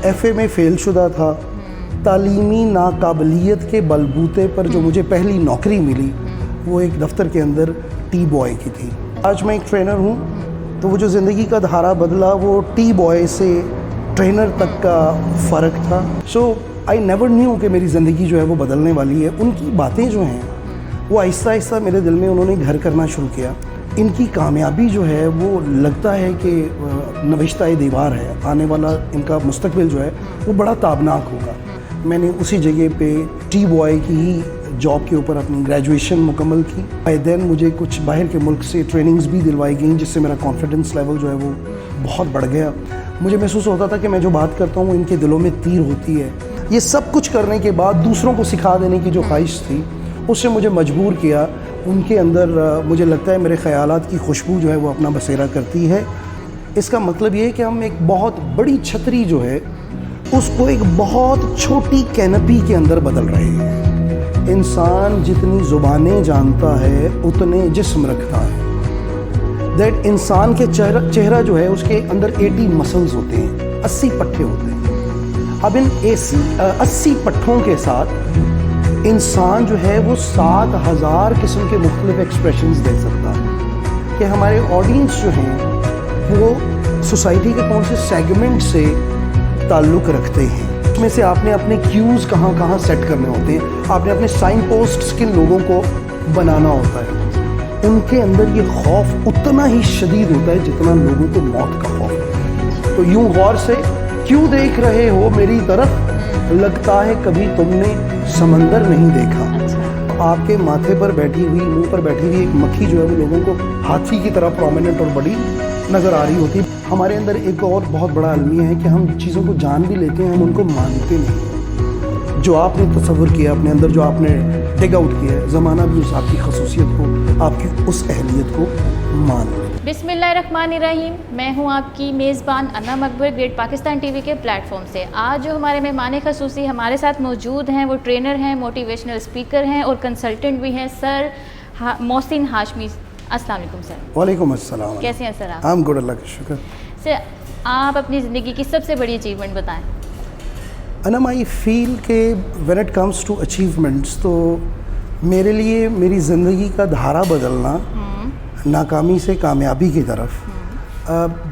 F A میں فیل شدہ تھا. تعلیمی ناقابلیت کے بلبوتے پر جو مجھے پہلی نوکری ملی وہ ایک دفتر کے اندر ٹی بوائے کی تھی. آج میں ایک ٹرینر ہوں. تو وہ جو زندگی کا دھارا بدلا وہ ٹی بوائے سے ٹرینر تک کا فرق تھا. سو آئی نیور نیو کہ میری زندگی جو ہے وہ بدلنے والی ہے. ان کی باتیں جو ہیں وہ آہستہ آہستہ میرے دل میں انہوں نے گھر کرنا شروع کیا. ان کی کامیابی جو ہے وہ لگتا ہے کہ نوشتہ دیوار ہے. آنے والا ان کا مستقبل جو ہے وہ بڑا تابناک ہوگا. میں نے اسی جگہ پہ ٹی بوائے کی ہی جاب کے اوپر اپنی گریجویشن مکمل کی. بائی دین مجھے کچھ باہر کے ملک سے ٹریننگز بھی دلوائی گئیں جس سے میرا کانفیڈنس لیول جو ہے وہ بہت بڑھ گیا. مجھے محسوس ہوتا تھا کہ میں جو بات کرتا ہوں ان کے دلوں میں تیر ہوتی ہے. یہ سب کچھ کرنے کے بعد دوسروں کو سکھا دینے کی جو خواہش تھی اس سے مجھے مجبور کیا. ان کے اندر مجھے لگتا ہے میرے خیالات کی خوشبو جو ہے وہ اپنا بسیرا کرتی ہے. اس کا مطلب یہ ہے کہ ہم ایک بہت بڑی چھتری جو ہے اس کو ایک بہت چھوٹی کینپی کے اندر بدل رہے ہیں. انسان جتنی زبانیں جانتا ہے اتنے جسم رکھتا ہے. دیٹ انسان کے چہرہ جو ہے اس کے اندر 80 مسلز ہوتے ہیں, 80 پٹھے ہوتے ہیں. اب ان 80 پٹھوں کے ساتھ انسان جو ہے وہ 7000 قسم کے مختلف ایکسپریشنز دے سکتا ہے. کہ ہمارے آڈینس جو ہیں وہ سوسائٹی کے کون سے سیگمنٹ سے تعلق رکھتے ہیں. اس میں سے آپ نے اپنے کیوز کہاں کہاں سیٹ کرنے ہوتے ہیں. آپ نے اپنے سائن پوسٹس کن لوگوں کو بنانا ہوتا ہے. ان کے اندر یہ خوف اتنا ہی شدید ہوتا ہے جتنا لوگوں کو موت کا خوف ہے. تو یوں غور سے کیوں دیکھ رہے ہو میری طرف, لگتا ہے کبھی تم نے سمندر نہیں دیکھا. آپ کے ماتھے پر بیٹھی ہوئی, منہ پر بیٹھی ہوئی ایک مکھی جو ہے وہ لوگوں کو ہاتھی کی طرح پرومیننٹ اور بڑی نظر آ رہی ہوتی. ہمارے اندر ایک اور بہت بڑا المیہ ہے کہ ہم چیزوں کو جان بھی لیتے ہیں, ہم ان کو مانتے نہیں. جو آپ نے تصور کیا اپنے اندر, جو آپ نے ڈگ آؤٹ کیا ہے, زمانہ بھی اس آپ کی خصوصیت کو, آپ کی اس اہلیت کو مان لے. بسم اللہ الرحمن الرحیم. میں ہوں آپ کی میزبان انم اکبر, گریٹ پاکستان ٹی وی کے پلیٹ فارم سے. آج جو ہمارے مہمان خصوصی ہمارے ساتھ موجود ہیں وہ ٹرینر ہیں, موٹیویشنل اسپیکر ہیں اور کنسلٹنٹ بھی ہیں, سر محسن ہاشمی. السلام علیکم سر. وعلیکم السلام. کیسے ہیں سر آپ؟ ہم گڈ, اللہ کا شکر. سر آپ اپنی زندگی کی سب سے بڑی اچیومنٹ بتائیں. انم, آئی فیل کہ when it comes to achievements تو میرے لیے میری زندگی کا دھارا بدلنا ناکامی سے کامیابی کی طرف,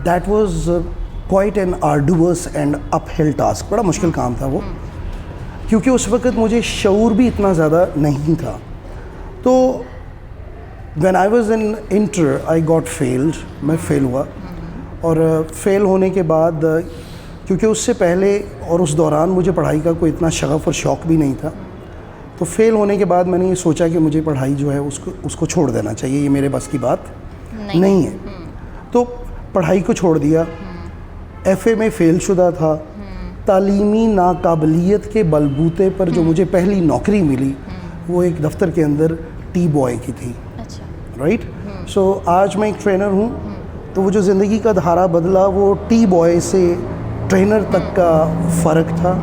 that was quite an arduous and uphill task. بڑا مشکل کام تھا وہ, کیونکہ اس وقت مجھے شعور بھی اتنا زیادہ نہیں تھا. تو when I was in inter I got failed, میں فیل ہوا. اور فیل ہونے کے بعد, کیونکہ اس سے پہلے اور اس دوران مجھے پڑھائی کا کوئی اتنا شغف اور شوق بھی نہیں تھا, تو فیل ہونے کے بعد میں نے یہ سوچا کہ مجھے پڑھائی جو ہے اس کو چھوڑ دینا چاہیے, یہ میرے بس کی بات نہیں ہے. تو پڑھائی کو چھوڑ دیا. ایف اے میں فیل شدہ تھا. تعلیمی ناقابلیت کے بلبوتے پر جو مجھے پہلی نوکری ملی وہ ایک دفتر کے اندر ٹی بوائے کی تھی. رائٹ. سو آج میں ایک ٹرینر ہوں. تو وہ جو زندگی کا دھارا بدلا وہ ٹی بوائے سے ٹرینر تک کا فرق تھا.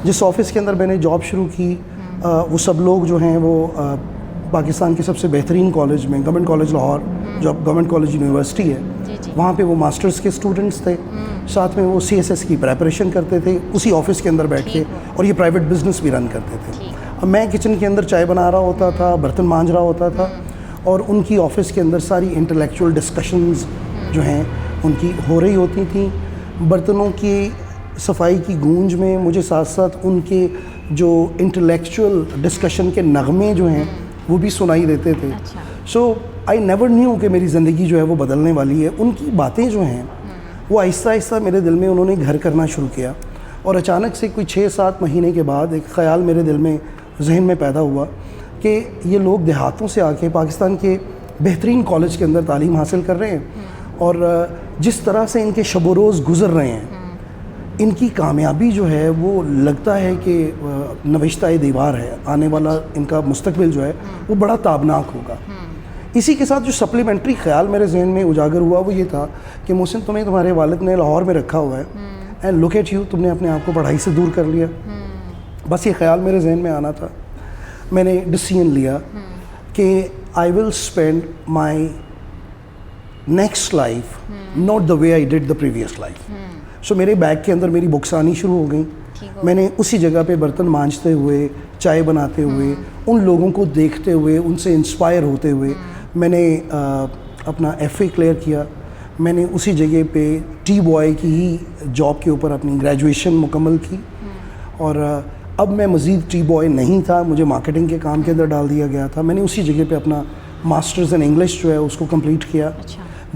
جس آفس کے اندر میں نے جاب شروع کی, وہ سب لوگ جو ہیں وہ پاکستان کے سب سے بہترین کالج میں, گورنمنٹ کالج لاہور جو گورنمنٹ کالج یونیورسٹی ہے, وہاں پہ وہ ماسٹرز کے اسٹوڈنٹس تھے. ساتھ میں وہ CSS کی پریپریشن کرتے تھے اسی آفس کے اندر بیٹھ کے, اور یہ پرائیویٹ بزنس بھی رن کرتے تھے. اب میں کچن کے اندر چائے بنا رہا ہوتا تھا, برتن مانج رہا ہوتا تھا, اور ان کی آفس کے اندر ساری انٹلیکچوئل ڈسکشنز جو ہیں ان کی ہو رہی ہوتی تھیں. برتنوں کی صفائی کی گونج میں مجھے ساتھ ساتھ ان کے جو انٹلیکچوئل ڈسکشن کے نغمے جو ہیں وہ بھی سنائی دیتے تھے. سو آئی نیور نیو کہ میری زندگی جو ہے وہ بدلنے والی ہے. ان کی باتیں جو ہیں وہ آہستہ آہستہ میرے دل میں انہوں نے گھر کرنا شروع کیا. اور اچانک سے کوئی 6-7 مہینے کے بعد ایک خیال میرے دل میں, ذہن میں پیدا ہوا کہ یہ لوگ دیہاتوں سے آ کے پاکستان کے بہترین کالج کے اندر تعلیم حاصل کر رہے ہیں, اور جس طرح سے ان کے شب و روز گزر رہے ہیں, ان کی کامیابی جو ہے وہ لگتا ہے کہ نوشتہ دیوار ہے. آنے والا ان کا مستقبل جو ہے وہ بڑا تابناک ہوگا. اسی کے ساتھ جو سپلیمنٹری خیال میرے ذہن میں اجاگر ہوا وہ یہ تھا کہ محسن, تمہیں تمہارے والد نے لاہور میں رکھا ہوا ہے, اینڈ لک ایٹ یو, تم نے اپنے آپ کو پڑھائی سے دور کر لیا. بس یہ خیال میرے ذہن میں آنا تھا. میں نے ڈیسیژن لیا کہ I will spend my next life not the way I did the previous life. So میرے بیگ کے اندر میری بکس آنی شروع ہو گئیں. میں نے اسی جگہ پہ برتن مانجتے ہوئے, چائے بناتے ہوئے, ان لوگوں کو دیکھتے ہوئے, ان سے انسپائر ہوتے ہوئے میں نے اپنا ایف اے کلیئر کیا. میں نے اسی جگہ پہ ٹی بوائے کی ہی جاب کے اوپر اپنی گریجویشن مکمل کی, اور اب میں مزید ٹی بوائے نہیں تھا, مجھے مارکیٹنگ کے کام کے اندر ڈال دیا گیا تھا. میں نے اسی جگہ پہ اپنا ماسٹرز ان انگلش جو ہے اس کو کمپلیٹ کیا.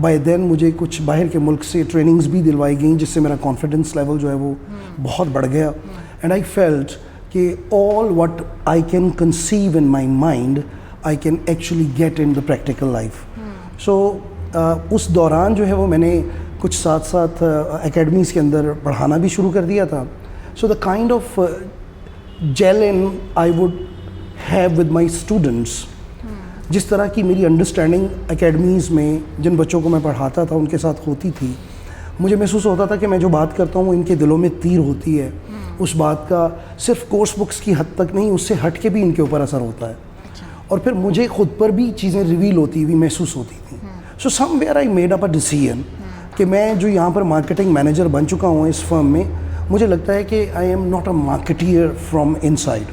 بائی دین مجھے کچھ باہر کے ملک سے ٹریننگز بھی دلوائی گئیں, جس سے میرا کانفیڈنس لیول جو ہے وہ بہت بڑھ گیا. اینڈ آئی فیلٹ کہ all what I can conceive in my mind I can actually get in the practical life. So اس دوران جو ہے وہ میں نے کچھ ساتھ ساتھ اکیڈمیز کے اندر پڑھانا بھی شروع کر دیا تھا. So the kind of gelling I would have with my students, جس طرح کی میری انڈرسٹینڈنگ اکیڈمیز میں جن بچوں کو میں پڑھاتا تھا ان کے ساتھ ہوتی تھی, مجھے محسوس ہوتا تھا کہ میں جو بات کرتا ہوں وہ ان کے دلوں میں تیر ہوتی ہے. اس بات کا صرف کورس بکس کی حد تک نہیں, اس سے ہٹ کے بھی ان کے اوپر اثر ہوتا ہے, اور پھر مجھے خود پر بھی چیزیں ریویل ہوتی ہوئی محسوس ہوتی تھیں. So somewhere I made up a decision کہ میں جو یہاں پر مارکیٹنگ مینیجر بن چکا ہوں اس فرم میں, مجھے لگتا ہے کہ I am not a marketeer from inside.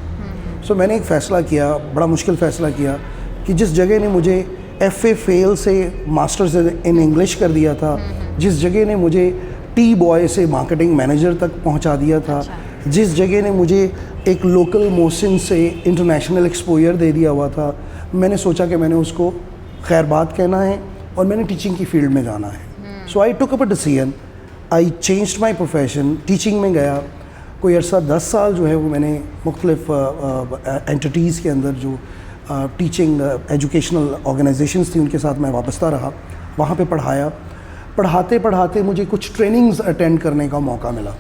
So میں نے ایک فیصلہ کیا, بڑا مشکل فیصلہ کیا, کہ جس جگہ نے مجھے ایف اے فیل سے ماسٹرز ان انگلش کر دیا تھا, جس جگہ نے مجھے ٹی بوائے سے مارکیٹنگ مینیجر تک پہنچا دیا تھا, جس جگہ نے مجھے ایک لوکل محسن سے انٹرنیشنل ایکسپوئر دے دیا ہوا تھا, میں نے سوچا کہ میں نے اس کو خیر بات کہنا ہے اور میں نے ٹیچنگ کی فیلڈ میں جانا ہے. So I took up a decision, I changed my profession, teaching میں گیا. کوئی عرصہ 10 سال جو ہے وہ میں نے مختلف اینٹیٹیز کے اندر جو ٹیچنگ ایجوکیشنل آرگنائزیشنز تھیں ان کے ساتھ میں وابستہ رہا, وہاں پہ پڑھایا. پڑھاتے پڑھاتے مجھے کچھ ٹریننگز اٹینڈ کرنے کا موقع ملا.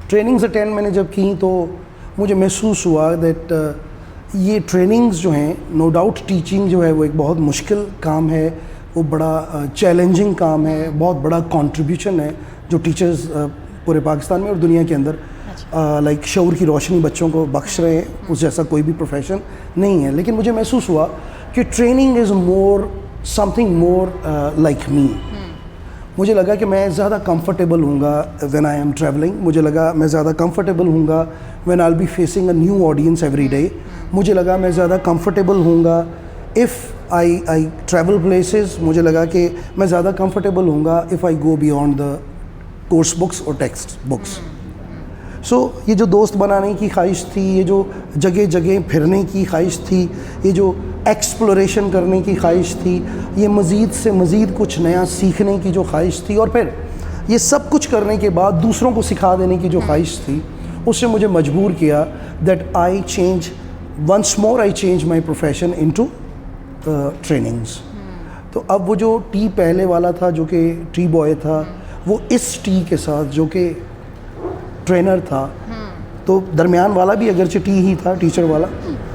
ٹریننگز اٹینڈ میں نے جب کیں تو مجھے محسوس ہوا دیٹ یہ ٹریننگز جو ہیں, نو ڈاؤٹ ٹیچنگ جو ہے وہ ایک بہت مشکل کام ہے, وہ بڑا چیلنجنگ کام ہے, بہت بڑا کنٹریبیوشن ہے جو ٹیچرز پورے پاکستان میں اور دنیا کے اندر لائک شعور کی روشنی بچوں کو بخش رہے ہیں. اس جیسا کوئی بھی پروفیشن نہیں ہے. لیکن مجھے محسوس ہوا کہ training is more something more like me. مجھے لگا کہ میں زیادہ کمفرٹیبل ہوں گا وین آئی ایم ٹریولنگ. مجھے لگا میں زیادہ کمفرٹیبل ہوں گا when I will be facing a new audience every day. مجھے لگا میں زیادہ کمفرٹیبل ہوں گا اف آئی ٹریول پلیسز. مجھے لگا کہ میں زیادہ کمفرٹیبل ہوں گا if I go beyond the course books اور ٹیکسٹ بکس. سو یہ جو دوست بنانے کی خواہش تھی, یہ جو جگہ جگہ پھرنے کی خواہش تھی, یہ جو ایکسپلوریشن کرنے کی خواہش تھی, یہ مزید سے مزید کچھ نیا سیکھنے کی جو خواہش تھی, اور پھر یہ سب کچھ کرنے کے بعد دوسروں کو سکھا دینے کی جو خواہش تھی, اس نے مجھے مجبور کیا that I change once more I change my profession into trainings. تو اب وہ جو ٹی پہلے والا تھا جو کہ ٹی بوائے تھا, وہ اس ٹی کے ساتھ جو کہ ٹرینر تھا, تو درمیان والا بھی اگرچہ ٹی ہی تھا, ٹیچر والا.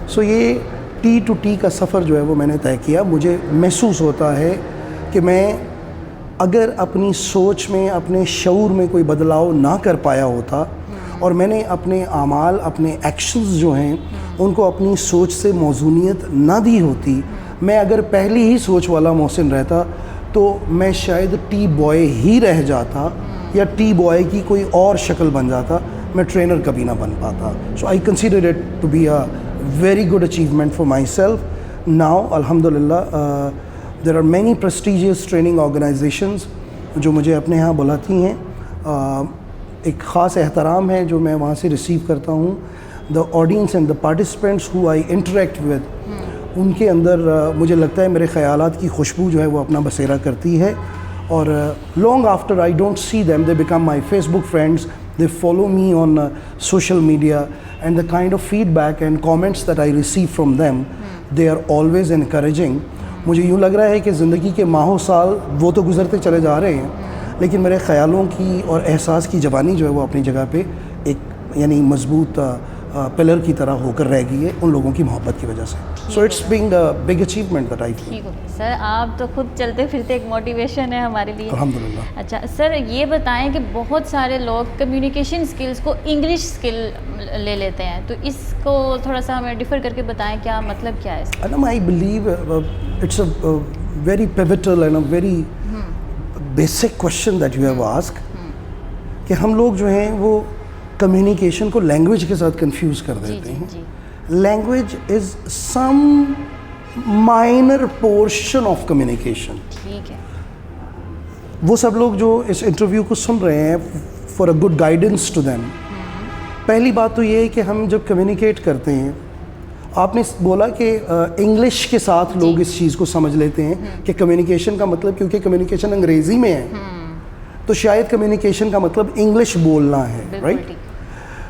سو یہ ٹی ٹو ٹی کا سفر جو ہے وہ میں نے طے کیا. مجھے محسوس ہوتا ہے کہ میں اگر اپنی سوچ میں, اپنے شعور میں کوئی بدلاؤ نہ کر پایا ہوتا, اور میں نے اپنے اعمال, اپنے ایکشنز جو ہیں ان کو اپنی سوچ سے موزونیت نہ دی ہوتی, میں اگر پہلی ہی سوچ والا محسن رہتا تو میں شاید ٹی بوائے ہی رہ جاتا, یا ٹی بوائے کی کوئی اور شکل بن جاتا, میں ٹرینر کبھی نہ بن پاتا. So I consider it to be a very good achievement for myself. Now الحمدللہ there are many prestigious training organisations جو مجھے اپنے یہاں بلاتی ہیں. ایک خاص احترام ہے جو میں وہاں سے ریسیو کرتا ہوں. The audience and the participants who I interact with, ان کے اندر مجھے لگتا ہے میرے خیالات کی خوشبو جو ہے وہ اپنا بسیرا کرتی ہے, اور long after I don't see them they became my Facebook friends, they follow me on social media, and the kind of feedback and comments that I receive from them, they are always encouraging. مجھے یوں لگ رہا ہے کہ زندگی کے ماہوں سال وہ تو گزرتے چلے جا رہے ہیں, لیکن میرے خیالوں کی اور احساس کی جوانی جو ہے وہ اپنی جگہ پہ ایک یعنی مضبوط پلر کی طرح ہو کر رہ گئی ہے ان لوگوں کی محبت کی وجہ سے. So it's being a big achievement that I feel. Sir آپ تو خود چلتے پھرتے ایک موٹیویشن ہے ہمارے لیے. الحمدللہ. اچھا سر یہ بتائیں کہ بہت سارے لوگ کمیونیکیشن اسکلس کو انگلش اسکل لے لیتے ہیں, تو اس کو تھوڑا سا ہمیں ڈفر کر کے بتائیں کیا مطلب کیا ہے اس کا. I believe it's a very pivotal and a very basic question that you have asked. کہ ہم لوگ جو ہیں وہ کمیونیکیشن کو لینگویج کے ساتھ کنفیوز کر دیتے ہیں. Language is some minor portion of communication. ٹھیک ہے. وہ سب لوگ جو اس انٹرویو کو سن رہے ہیں for a good guidance to them, پہلی بات تو یہ ہے کہ ہم جب کمیونیکیٹ کرتے ہیں، آپ نے بولا کہ انگلش کے ساتھ لوگ اس چیز کو سمجھ لیتے ہیں کہ کمیونیکیشن کا مطلب، کیونکہ کمیونیکیشن انگریزی میں ہے تو شاید کمیونیکیشن کا مطلب انگلش بولنا ہے، رائٹ؟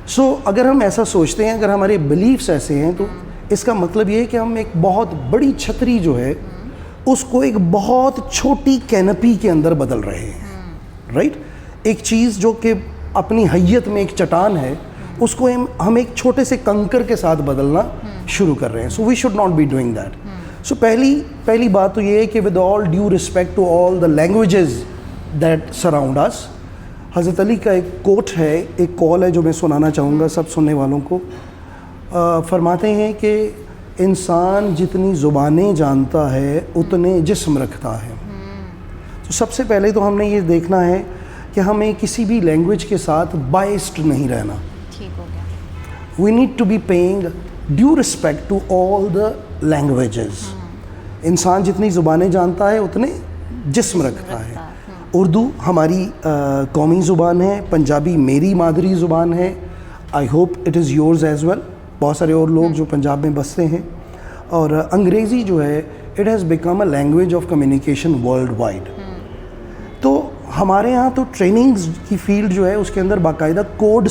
سو اگر ہم ایسا سوچتے ہیں، اگر ہمارے بلیفس ایسے ہیں، تو اس کا مطلب یہ ہے کہ ہم ایک بہت بڑی چھتری جو ہے اس کو ایک بہت چھوٹی کینپی کے اندر بدل رہے ہیں، رائٹ؟ ایک چیز جو کہ اپنی حیت میں ایک چٹان ہے، اس کو ہم ایک چھوٹے سے کنکر کے ساتھ بدلنا شروع کر رہے ہیں. So we should not be doing that. So پہلی بات تو یہ ہے کہ with all due respect to all the languages that surround us, حضرت علی کا ایک کوٹ ہے، ایک کال ہے جو میں سنانا چاہوں گا سب سننے والوں کو. فرماتے ہیں کہ انسان جتنی زبانیں جانتا ہے اتنے جسم رکھتا ہے. تو سب سے پہلے تو ہم نے یہ دیکھنا ہے کہ ہمیں کسی بھی لینگویج کے ساتھ بائسڈ نہیں رہنا. ٹھیک ہو گیا. We need to be paying due respect to all the languages. انسان جتنی زبانیں جانتا ہے اتنے جسم رکھتا ہے. اردو ہماری قومی زبان ہے، پنجابی میری مادری زبان ہے، I hope it is yours as well. بہت سارے اور لوگ جو پنجاب میں بستے ہیں. اور انگریزی جو ہے it has become a language of communication worldwide. تو ہمارے ہاں تو ٹریننگز کی فیلڈ جو ہے اس کے اندر باقاعدہ کوڈ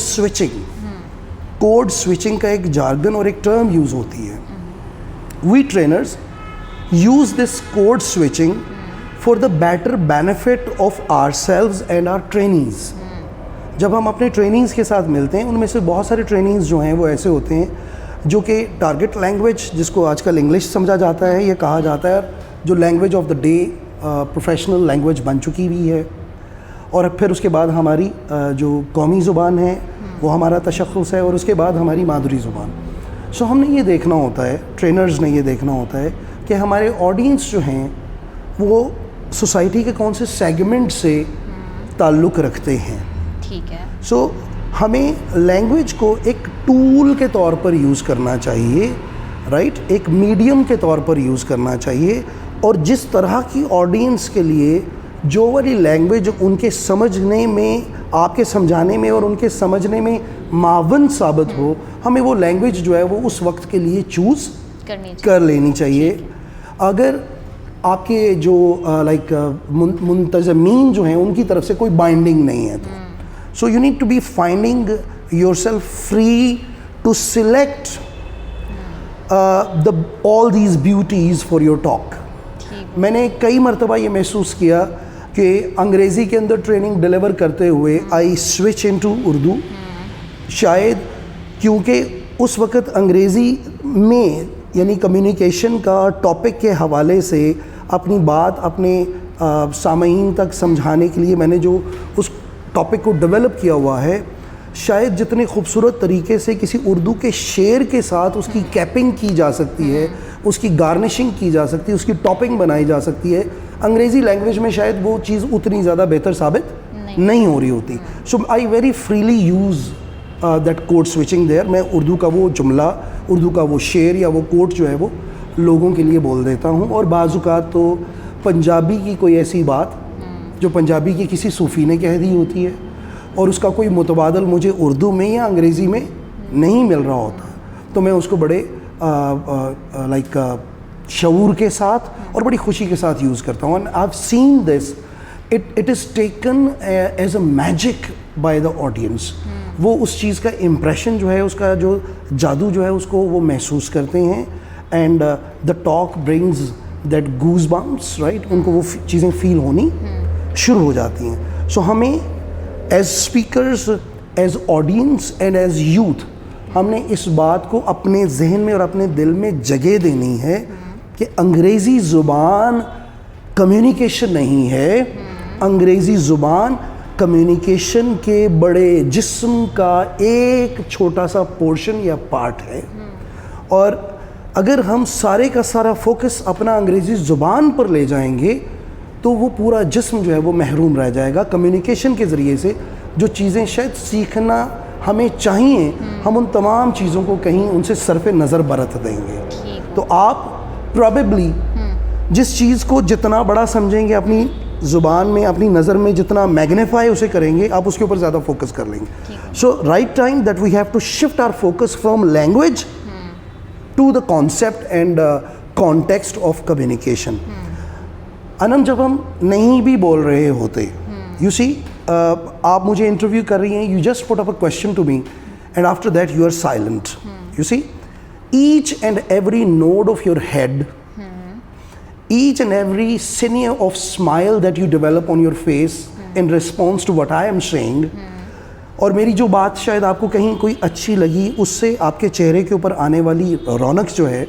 سوئچنگ کا ایک جارگن اور ایک ٹرم یوز ہوتی ہے. We trainers use this code switching for the better benefit of ourselves and our trainees. جب ہم اپنے ٹریننگز کے ساتھ ملتے ہیں، ان میں سے بہت سارے ٹریننگز جو ہیں وہ ایسے ہوتے ہیں جو کہ ٹارگٹ لینگویج، جس کو آج کل انگلش سمجھا جاتا ہے، یہ کہا جاتا ہے، جو language of the day professional language بن چکی ہوئی ہے. اور پھر اس کے بعد ہماری جو قومی زبان ہے وہ ہمارا تشخص ہے، اور اس کے بعد ہماری مادری زبان. سو ہم نے یہ دیکھنا ہوتا ہے، ٹرینرز نے یہ دیکھنا ہوتا ہے کہ ہمارے آڈینس جو ہیں وہ سوسائٹی کے کون سے سیگمنٹ سے تعلق رکھتے ہیں. ٹھیک ہے. سو ہمیں لینگویج کو ایک ٹول کے طور پر یوز کرنا چاہیے، رائٹ؟ ایک میڈیم کے طور پر یوز کرنا چاہیے. اور جس طرح کی آڈینس کے لیے جو والی لینگویج ان کے سمجھنے میں، آپ کے سمجھانے میں اور ان کے سمجھنے میں معاون ثابت ہو، ہمیں وہ لینگویج جو ہے وہ اس وقت کے لیے چوز کر لینی چاہیے. اگر آپ کے جو لائک منتظمین جو ہیں ان کی طرف سے کوئی بائنڈنگ نہیں ہے تو so you need to be finding yourself free to select all these beauties for your talk. میں نے کئی مرتبہ یہ محسوس کیا کہ انگریزی کے اندر ٹریننگ ڈیلیور کرتے ہوئے آئی سوئچ انٹو اردو. شاید کیونکہ اس وقت انگریزی میں یعنی کمیونیکیشن کا ٹاپک کے حوالے سے اپنی بات اپنے سامعین تک سمجھانے کے لیے میں نے جو اس ٹاپک کو ڈیولپ کیا ہوا ہے، شاید جتنے خوبصورت طریقے سے کسی اردو کے شعر کے ساتھ اس کی کیپنگ کی جا سکتی ہے، اس کی گارنشنگ کی جا سکتی ہے، اس کی ٹاپنگ بنائی جا سکتی ہے، انگریزی لینگویج میں شاید وہ چیز اتنی زیادہ بہتر ثابت نہیں ہو رہی ہوتی. So I very freely use that code switching there. میں اردو کا وہ جملہ، اردو کا وہ شعر یا وہ کوٹ جو ہے وہ لوگوں کے لیے بول دیتا ہوں. اور بعض اوقات تو پنجابی کی کوئی ایسی بات جو پنجابی کی کسی صوفی نے کہہ دی ہوتی ہے اور اس کا کوئی متبادل مجھے اردو میں یا انگریزی میں نہیں مل رہا ہوتا، تو میں اس کو بڑے لائک شعور کے ساتھ اور بڑی خوشی کے ساتھ یوز کرتا ہوں. And I have seen this, it is taken as a magic by the audience. وہ اس چیز کا امپریشن جو ہے، اس کا جو جادو جو ہے، اس کو وہ محسوس کرتے ہیں. And the talk brings that goosebumps, right? ان کو وہ چیزیں فیل ہونی شروع ہو جاتی ہیں. سو ہمیں as speakers, as audience and as youth, ہم نے اس بات کو اپنے ذہن میں اور اپنے دل میں جگہ دینی ہے کہ انگریزی زبان کمیونیکیشن نہیں ہے، انگریزی زبان کمیونیکیشن کے بڑے جسم کا ایک چھوٹا سا پورشن یا پارٹ ہے. اور اگر ہم سارے کا سارا فوکس اپنا انگریزی زبان پر لے جائیں گے تو وہ پورا جسم جو ہے وہ محروم رہ جائے گا. کمیونیکیشن کے ذریعے سے جو چیزیں شاید سیکھنا ہمیں چاہیے ہم ان تمام چیزوں کو کہیں ان سے صرف نظر برت دیں گے. تو آپ پرابیبلی جس چیز کو جتنا بڑا سمجھیں گے اپنی زبان میں اپنی نظر میں جتنا میگنیفائی اسے کریں گے آپ اس کے اوپر زیادہ فوکس کر لیں گے. So right time that we have to shift our focus from language to the concept and context of communication. Um جب ہم نہیں بھی بول رہے ہوتے یو سی آپ مجھے انٹرویو کر رہی ہیں you just put up a question to me and after that you are silent. You see each and every nod of your head each and every sinew of smile that you develop on your face in response to what I am saying اور میری جو بات شاید آپ کو کہیں کوئی اچھی لگی اس سے آپ کے چہرے کے اوپر آنے والی رونق جو ہے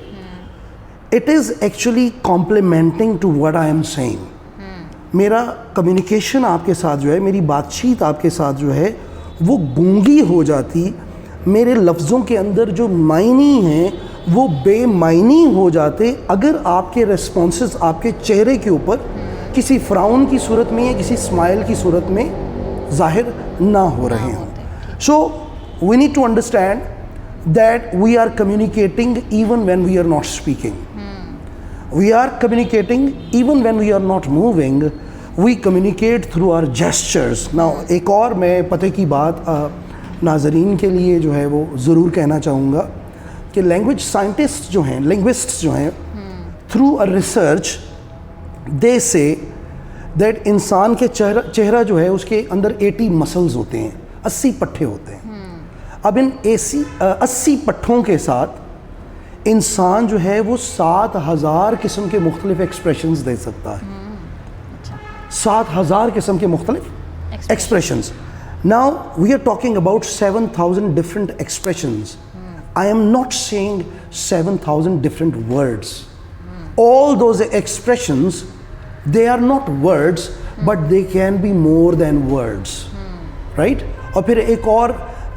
it is actually complementing to what I am saying. میرا کمیونیکیشن آپ کے ساتھ جو ہے میری بات چیت آپ کے ساتھ جو ہے وہ گونگی ہو جاتی, میرے لفظوں کے اندر جو معنی ہیں وہ بے معنی ہو جاتے اگر آپ کے ریسپانسز آپ کے چہرے کے اوپر کسی فراؤن کی صورت میں یا کسی اسمائل کی صورت میں ظاہر نہ ہو رہے ہوں. So we need to understand that we are communicating even when we are not speaking, we are communicating even when we are not moving, we communicate through our gestures. Now ایک اور میں پتہ کی بات ناظرین کے لیے جو ہے وہ ضرور کہنا چاہوں گا کہ لینگویج سائنٹسٹ جو ہیں لنگوسٹس جو ہیں تھرو اے ریسرچ دے سے دیٹ انسان کے چہرہ جو ہے اس کے اندر 80 مسلز ہوتے ہیں, 80 پٹھے ہوتے ہیں. اب ان 80 پٹھوں کے ساتھ انسان جو ہے وہ 7000 قسم کے مختلف ایکسپریشنز دے سکتا ہے, 7000 قسم کے مختلف expressions. Now we are talking about 7,000 different expressions. I am not saying 7,000 different words. All those expressions, they are not words, but they can be more than words. Right? اور پھر ایک اور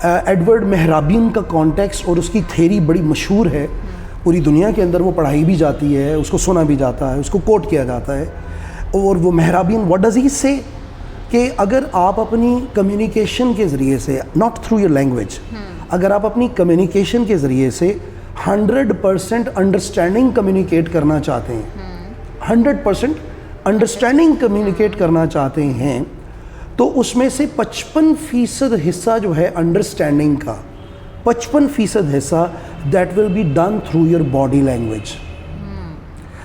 ایڈورڈ مہرابین کا کانٹیکسٹ اور اس کی theory بڑی مشہور ہے, پوری دنیا کے اندر وہ پڑھائی بھی جاتی ہے, اس کو سنا بھی جاتا ہے, اس کو کوٹ کیا جاتا ہے. اور وہ مہرابین what does he say کہ اگر آپ اپنی کمیونیکیشن کے ذریعے سے ناٹ تھرو یور لینگویج اگر آپ اپنی کمیونیکیشن کے ذریعے سے 100% انڈرسٹینڈنگ کمیونیکیٹ کرنا چاہتے ہیں 100% انڈرسٹینڈنگ کمیونیکیٹ کرنا چاہتے ہیں تو اس میں سے 55% حصہ جو ہے انڈرسٹینڈنگ کا 55% حصہ that will be done through your body language.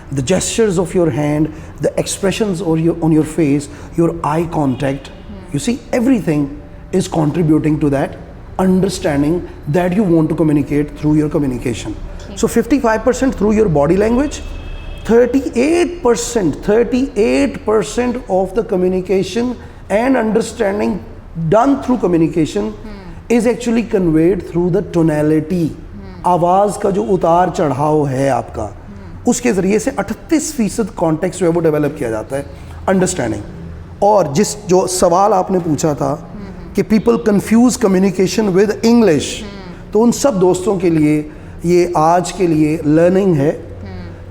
The gestures of your hand, the expressions on your face, your eye contact, you see everything is contributing to that understanding that you want to communicate through your communication. So 55% through your body language, 38% of the communication and understanding done through communication is actually conveyed through the tonality. آواز کا جو اتار چڑھاؤ ہے آپ کا اس کے ذریعے سے 38% کانٹیکسٹ جو ہے وہ ڈیولپ کیا جاتا ہے انڈرسٹینڈنگ. اور جو سوال آپ نے پوچھا تھا کہ people confuse communication with English, تو ان سب دوستوں کے لیے یہ آج کے لیے لرننگ ہے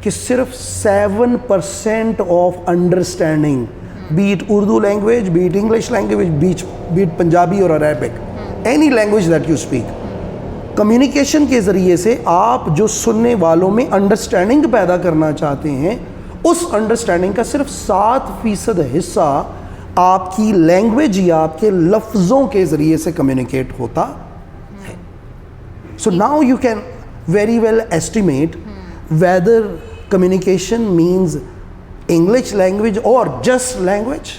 کہ صرف 7% of understanding be it Urdu language, be it English language, be it Punjabi اور Arabic, any language that you speak, communication کے ذریعے سے آپ جو سننے والوں میں انڈرسٹینڈنگ پیدا کرنا چاہتے ہیں اس انڈرسٹینڈنگ کا صرف 7% حصہ آپ کی لینگویج یا آپ کے لفظوں کے ذریعے سے کمیونیکیٹ ہوتا ہے. So now you can very well estimate whether communication means English language اور just language.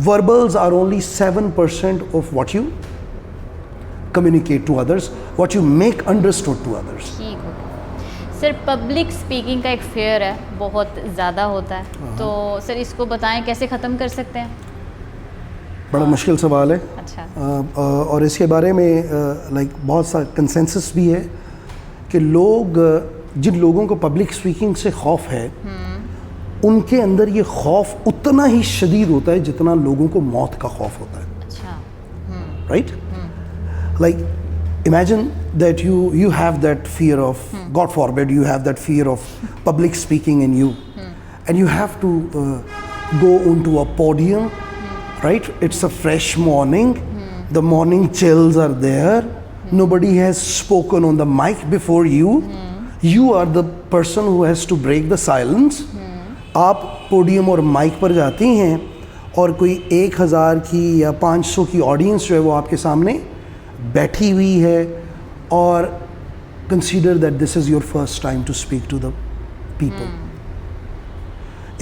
Verbals are only 7% of what you communicate to others, what you make understood to others. ٹھیک ہو سر, پبلک اسپیکنگ کا ایک fair ہے بہت زیادہ ہوتا ہے, تو سر اس کو بتائیں کیسے ختم کر سکتے ہیں؟ بڑا مشکل سوال ہے. اچھا. اور اس کے بارے میں لائک بہت سا کنسنسس بھی ہے کہ جن لوگوں کو پبلک اسپیکنگ سے خوف ہے ان کے اندر یہ خوف اتنا ہی شدید ہوتا ہے جتنا لوگوں کو موت کا خوف ہوتا ہے. اچھا. Right. Like imagine that you have that fear of God forbid you have that fear of public speaking in you and you have to go onto a podium right? It's a fresh morning. The morning chills are there. Nobody has spoken on the mic before you. You are the person who has to break the silence. آپ podium اور mic پر جاتی ہیں اور کوئی 1000 کی یا 500 کی audience جو ہے وہ آپ کے سامنے بیٹھی ہوئی ہے اور consider that this is your first time to speak to the people.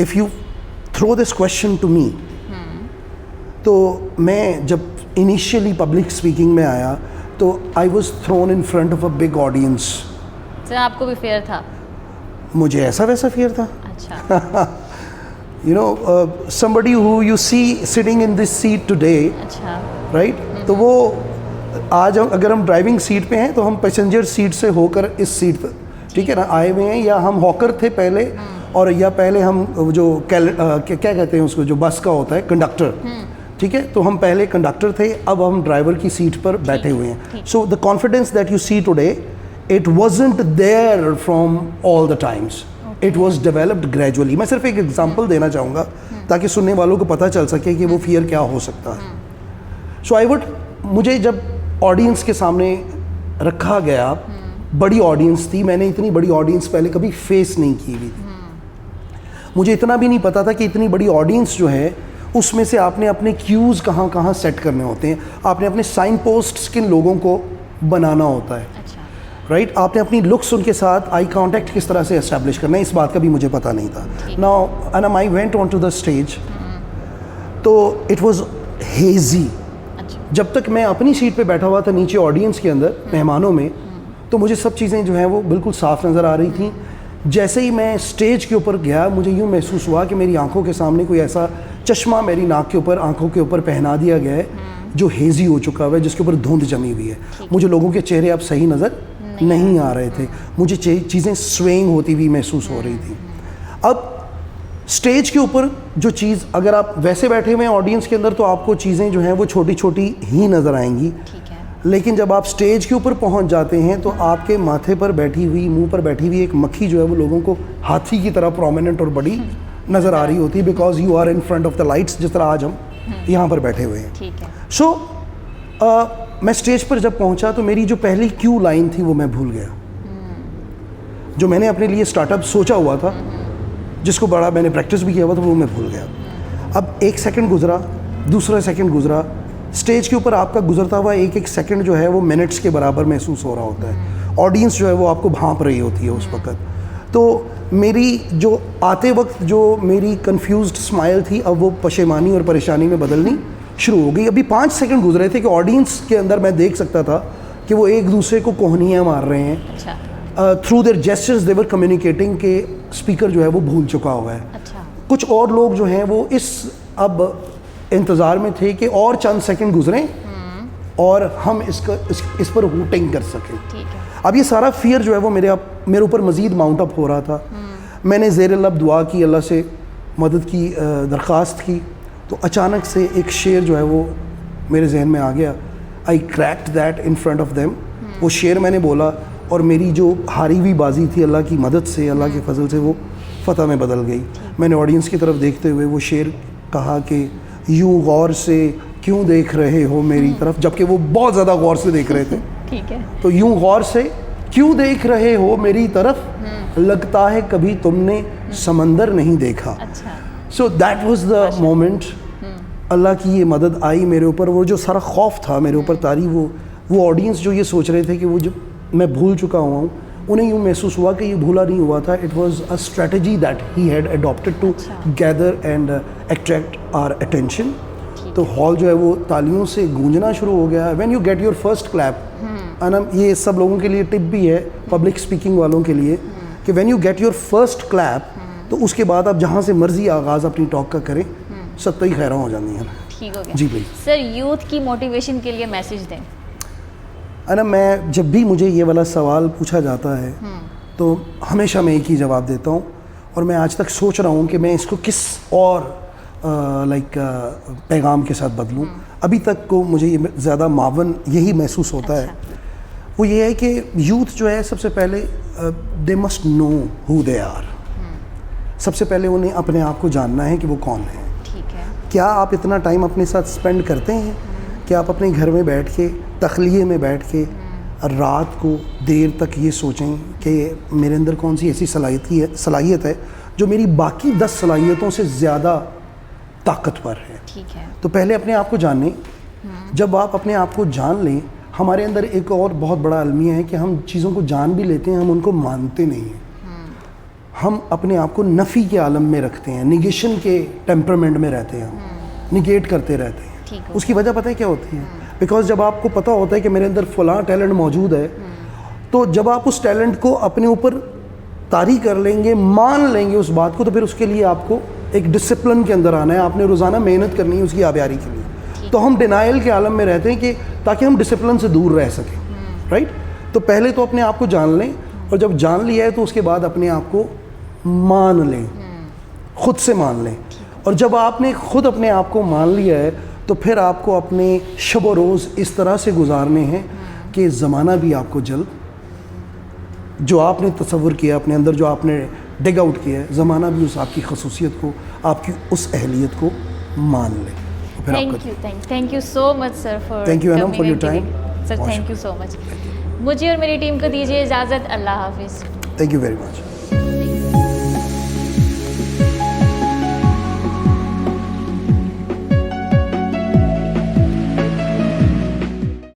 If you throw this question to me, تو میں جب انیشیلی پبلک اسپیکنگ میں آیا تو I was thrown in front of a big audience. Sir آپ کو بھی fair تھا؟ مجھے ایسا ویسا فیئر تھا. اچھا. You know, somebody who you see sitting in this seat today, اچھا. right? تو وہ آج اگر ہم ڈرائیونگ سیٹ پہ ہیں تو ہم پیسنجر سیٹ سے ہو کر اس سیٹ پر ٹھیک ہے نا آئے ہوئے ہیں, یا ہم ہاکر تھے پہلے, اور یا پہلے ہم جو کیا کہتے ہیں اس کو جو بس کا ہوتا ہے کنڈکٹر, ٹھیک ہے, تو ہم پہلے کنڈکٹر تھے, اب ہم ڈرائیور کی سیٹ پر بیٹھے ہوئے ہیں. So the confidence that you see today, it wasn't there from all the times. It was developed gradually. میں صرف ایک ایگزامپل دینا چاہوں گا تاکہ سننے والوں کو پتہ چل سکے کہ وہ فیئر کیا ہو سکتا ہے. سو آئی وڈ, مجھے جب آڈینس کے سامنے رکھا گیا, بڑی آڈینس تھی, میں نے اتنی بڑی آڈینس پہلے کبھی فیس نہیں کی ہوئی تھی. مجھے اتنا بھی نہیں پتا تھا کہ اتنی بڑی آڈینس جو ہے اس میں سے آپ نے اپنے کیوز کہاں کہاں سیٹ کرنے ہوتے ہیں, آپ نے اپنے سائن پوسٹس کن لوگوں کو بنانا ہوتا ہے, رائٹ, آپ نے اپنی لکس ان کے ساتھ آئی کانٹیکٹ کس طرح سے اسٹیبلش کرنا ہے, اس بات کا بھی مجھے پتہ نہیں تھا. Now um I went on to the stage, تو اٹ واز ہیزی. جب تک میں اپنی سیٹ پہ بیٹھا ہوا تھا نیچے آڈینس کے اندر مہمانوں میں, تو مجھے سب چیزیں جو ہیں وہ بالکل صاف نظر آ رہی تھیں. جیسے ہی میں اسٹیج کے اوپر گیا, مجھے یوں محسوس ہوا کہ میری آنکھوں کے سامنے کوئی ایسا چشمہ میری ناک کے اوپر, آنکھوں کے اوپر پہنا دیا گیا ہے جو ہیزی ہو چکا ہوا ہے, جس کے اوپر دھند جمی ہوئی ہے. مجھے لوگوں کے چہرے اب صحیح نظر نہیں آ رہے تھے, مجھے چیزیں سوئنگ ہوتی ہوئی محسوس ہو رہی تھی. اب اسٹیج کے اوپر جو چیز, اگر آپ ویسے بیٹھے ہوئے ہیں آڈینس کے اندر تو آپ کو چیزیں جو ہیں وہ چھوٹی چھوٹی ہی نظر آئیں گی, لیکن جب آپ اسٹیج کے اوپر پہنچ جاتے ہیں تو آپ کے ماتھے پر بیٹھی ہوئی, منہ پر بیٹھی ہوئی ایک مکھی جو ہے وہ لوگوں کو ہاتھی کی طرح پرومیننٹ اور بڑی نظر آ رہی ہوتی ہے, because you are in front of the lights, جس طرح آج ہم یہاں پر بیٹھے ہوئے ہیں. سو میں اسٹیج پر جب پہنچا تو میری جو پہلی کیو لائن تھی وہ میں بھول گیا, جو میں نے اپنے لیے اسٹارٹ اپ سوچا ہوا تھا, جس کو بڑا میں نے پریکٹس بھی کیا ہوا تھا, وہ میں بھول گیا. اب 1 سیکنڈ گزرا, دوسرا سیکنڈ گزرا, اسٹیج کے اوپر آپ کا گزرتا ہوا ایک سیکنڈ جو ہے وہ منٹس کے برابر محسوس ہو رہا ہوتا ہے. آڈینس جو ہے وہ آپ کو بھانپ رہی ہوتی ہے اس وقت. تو میری جو آتے وقت جو میری کنفیوزڈ اسمائل تھی, اب وہ پشیمانی اور پریشانی میں بدلنی شروع ہو گئی. ابھی 5 سیکنڈ گزرے تھے کہ آڈینس کے اندر میں دیکھ سکتا تھا کہ وہ ایک دوسرے کو کوہنیاں مار رہے ہیں. Through their gestures they were communicating کہ اسپیکر جو ہے وہ بھول چکا ہوا ہے. کچھ اور لوگ جو ہیں وہ اس اب انتظار میں تھے کہ اور چند سیکنڈ گزریں اور ہم اس پر ہوٹنگ کر سکیں. اب یہ سارا فیئر جو ہے وہ میرے اوپر مزید ماؤنٹ اپ ہو رہا تھا. میں نے زیر لب دعا کی, اللہ سے مدد کی درخواست کی, تو اچانک سے ایک شعر جو ہے وہ میرے ذہن میں آ گیا. I cracked that in front of them. وہ شعر میں نے بولا اور میری جو ہاری ہوئی بازی تھی اللہ کی مدد سے, اللہ کے فضل سے, وہ فتح میں بدل گئی. میں نے آڈینس کی طرف دیکھتے ہوئے وہ شعر کہا کہ یوں غور سے کیوں دیکھ رہے ہو میری طرف, جبکہ وہ بہت زیادہ غور سے دیکھ رہے تھے. ٹھیک ہے, تو یوں غور سے کیوں دیکھ رہے ہو میری طرف, لگتا ہے کبھی تم نے سمندر نہیں دیکھا. So that was the moment. اللہ کی یہ مدد آئی میرے اوپر. وہ جو سارا خوف تھا میرے اوپر طاری, وہ آڈینس جو یہ سوچ رہے تھے کہ وہ جو میں بھول چکا ہوا ہوں, انہیں یوں محسوس ہوا کہ یہ بھولا نہیں ہوا تھا. It was a strategy that he had adapted to gather and attract our attention. تو ہال جو ہے وہ تالیوں سے گونجنا شروع ہو گیا. When you get your first clap, یہ سب لوگوں کے لیے ٹپ بھی ہے, پبلک اسپیکنگ والوں کے لیے, کہ when you get your first clap تو اس کے بعد آپ جہاں سے مرضی آغاز اپنی ٹاک کا کریں, سب ہی خیراں ہو جاتی ہیں. ٹھیک ہو گیا جی بھائی. سر یوتھ کی موٹیویشن کے لیے میسیج دیں. میں جب بھی مجھے یہ والا سوال پوچھا جاتا ہے تو ہمیشہ میں ایک ہی جواب دیتا ہوں, اور میں آج تک سوچ رہا ہوں کہ میں اس کو کس اور پیغام کے ساتھ بدلوں. ابھی تک کو مجھے یہ زیادہ معاون یہی محسوس ہوتا ہے. وہ یہ ہے کہ یوتھ جو ہے سب سے پہلے they must know who they are. سب سے پہلے انہیں اپنے آپ کو جاننا ہے کہ وہ کون ہیں. کیا آپ اتنا ٹائم اپنے ساتھ اسپینڈ کرتے ہیں کہ آپ اپنے گھر میں بیٹھ کے تخلیے میں بیٹھ کے رات کو دیر تک یہ سوچیں کہ میرے اندر کون سی ایسی صلاحیت ہے جو میری باقی 10 صلاحیتوں سے زیادہ طاقتور ہے. ٹھیک ہے. تو پہلے اپنے آپ کو جانیں. جب آپ اپنے آپ کو جان لیں, ہمارے اندر ایک اور بہت بڑا المیہ ہے کہ ہم چیزوں کو جان بھی لیتے ہیں, ہم ان کو مانتے نہیں ہیں. ہم اپنے آپ کو نفی کے عالم میں رکھتے ہیں, نگیشن کے ٹیمپرمنٹ میں رہتے ہیں, ہم نگیٹ کرتے رہتے ہیں. اس کی وجہ پتہ ہے کیا ہوتی ہے؟ بیکاز جب آپ کو پتہ ہوتا ہے کہ میرے اندر فلاں ٹیلنٹ موجود ہے, تو جب آپ اس ٹیلنٹ کو اپنے اوپر طاری کر لیں گے, مان لیں گے اس بات کو, تو پھر اس کے لیے آپ کو ایک ڈسپلن کے اندر آنا ہے, آپ نے روزانہ محنت کرنی ہے اس کی آبیاری کے لیے. تو ہم ڈینائل کے عالم میں رہتے ہیں کہ تاکہ ہم ڈسپلن سے دور رہ سکیں, رائٹ. تو پہلے تو اپنے آپ کو جان لیں, اور جب جان لیا ہے تو اس کے بعد اپنے آپ کو مان لیں, خود سے مان لیں. اور جب آپ نے خود اپنے آپ کو مان لیا ہے تو پھر آپ کو اپنے شب و روز اس طرح سے گزارنے ہیں کہ زمانہ بھی آپ کو جلد, جو آپ نے تصور کیا اپنے اندر, جو آپ نے ڈگ آؤٹ کیا ہے, زمانہ بھی اس آپ کی خصوصیت کو, آپ کی اس اہلیت کو مان لے. Thank you so much sir for thank you um for your time. Sir thank you so much. مجھے اور میری ٹیم کو دیجیے اجازت. اللہ حافظ. Thank you very much.